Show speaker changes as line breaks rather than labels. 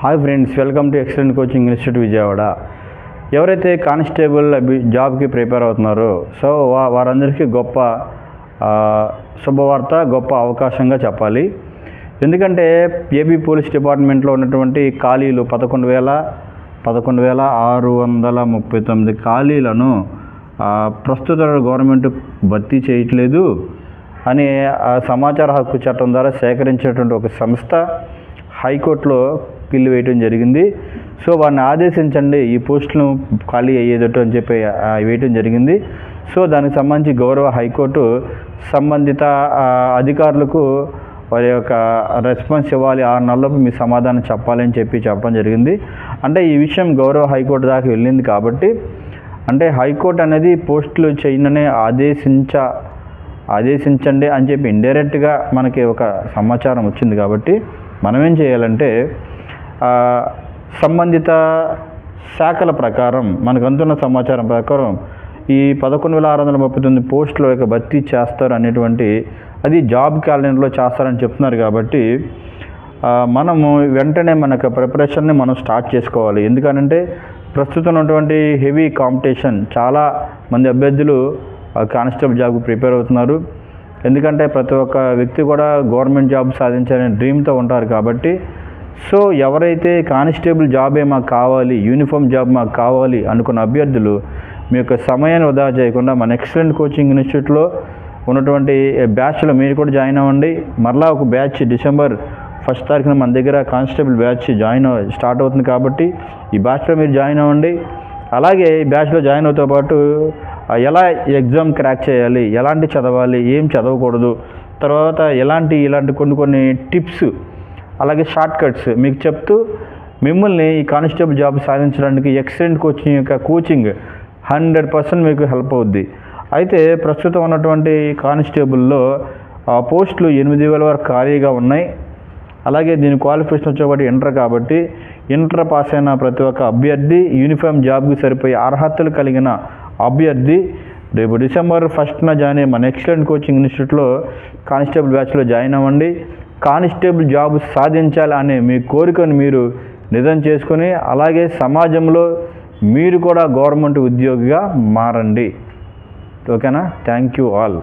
Hi friends, welcome to excellent coaching institute Vijayawada. ఎవరైతే constable జాబ్కి prepare అవుతున్నారో సో వారందరికీ గొప్ప శుభవార్త, గొప్ప అవకాశంగా చెప్పాలి. ఎందుకంటే ఏపీ పోలీస్ డిపార్ట్మెంట్లో ఉన్నటువంటి ఖాళీలు 11,639 ఖాళీలను ప్రస్తుత గవర్నమెంట్ భర్తీ చేయట్లేదు అని సమాచార హక్కు చట్టం ద్వారా సేకరించినటువంటి ఒక సంస్థ హైకోర్టులో పిల్లు వేయటం జరిగింది. సో వారిని ఆదేశించండి, ఈ పోస్టులను ఖాళీ అయ్యేటట్టు అని చెప్పి వేయటం జరిగింది. సో దానికి సంబంధించి గౌరవ హైకోర్టు సంబంధిత అధికారులకు వారి యొక్క రెస్పాన్స్ ఇవ్వాలి, 6 నెలలలోపు మీ సమాధానం చెప్పాలని చెప్పడం జరిగింది. అంటే ఈ విషయం గౌరవ హైకోర్టు దాకా వెళ్ళింది కాబట్టి, అంటే హైకోర్టు అనేది పోస్టులు చేయననే ఆదేశించండి అని చెప్పి ఇండైరెక్ట్గా మనకి ఒక సమాచారం వచ్చింది. కాబట్టి మనం ఏం చేయాలంటే సంబంధిత శాఖల ప్రకారం మనకు అందుతున్న సమాచారం ప్రకారం ఈ 11,639 పోస్టుల యొక్క భర్తీ చేస్తారు అనేటువంటి అది జాబ్ క్యాలెండర్లో చేస్తారని చెప్తున్నారు. కాబట్టి మనము వెంటనే మనకు ప్రిపరేషన్ని మనం స్టార్ట్ చేసుకోవాలి. ఎందుకంటే ప్రస్తుతం ఉన్నటువంటి హెవీ కాంపిటీషన్, చాలా మంది అభ్యర్థులు కానిస్టేబుల్ జాబ్కి ప్రిపేర్ అవుతున్నారు. ఎందుకంటే ప్రతి ఒక్క వ్యక్తి కూడా గవర్నమెంట్ జాబ్ సాధించాలనే డ్రీమ్తో ఉంటారు. కాబట్టి సో ఎవరైతే కానిస్టేబుల్ జాబే మాకు కావాలి, యూనిఫామ్ జాబ్ మాకు కావాలి అనుకున్న అభ్యర్థులు మీ యొక్క సమయాన్ని వృధా చేయకుండా మన ఎక్సలెంట్ కోచింగ్ ఇన్స్టిట్యూట్లో ఉన్నటువంటి బ్యాచ్లో మీరు కూడా జాయిన్ అవ్వండి. మరలా ఒక బ్యాచ్ డిసెంబర్ 1st తారీఖున మన దగ్గర కానిస్టేబుల్ బ్యాచ్ స్టార్ట్ అవుతుంది. కాబట్టి ఈ బ్యాచ్లో మీరు జాయిన్ అవ్వండి. అలాగే ఈ బ్యాచ్లో జాయిన్ అవుతో పాటు ఎలా ఎగ్జామ్ క్రాక్ చేయాలి, ఎలాంటి చదవాలి, ఏం చదవకూడదు, తర్వాత ఇలాంటి కొన్ని టిప్స్, అలాగే షార్ట్ కట్స్ మీకు చెప్తూ మిమ్మల్ని ఈ కానిస్టేబుల్ జాబ్ సాధించడానికి ఎక్సలెంట్ కోచింగ్ యొక్క కోచింగ్ 100% మీకు హెల్ప్ అవుద్ది. అయితే ప్రస్తుతం ఉన్నటువంటి కానిస్టేబుల్లో పోస్టులు 8,000 వరకు ఖాళీగా ఉన్నాయి. అలాగే దీని క్వాలిఫికేషన్ వచ్చేవాటి ఇంటర్. కాబట్టి ఇంటర్ పాస్ అయిన ప్రతి ఒక్క అభ్యర్థి, యూనిఫామ్ జాబ్కి సరిపోయే అర్హతలు కలిగిన అభ్యర్థి రేపు డిసెంబర్ 1st జాయిన్ అయ్యి మన ఎక్సలెంట్ కోచింగ్ ఇన్స్టిట్యూట్లో కానిస్టేబుల్ బ్యాచ్లో జాయిన్ అవ్వండి. కానిస్టేబుల్ జాబ్ సాధించాలి అనే మీ కోరికను మీరు నిజం చేసుకొని అలాగే సమాజంలో మీరు కూడా గవర్నమెంట్ ఉద్యోగిగా మారండి. ఓకేనా? Thank you all.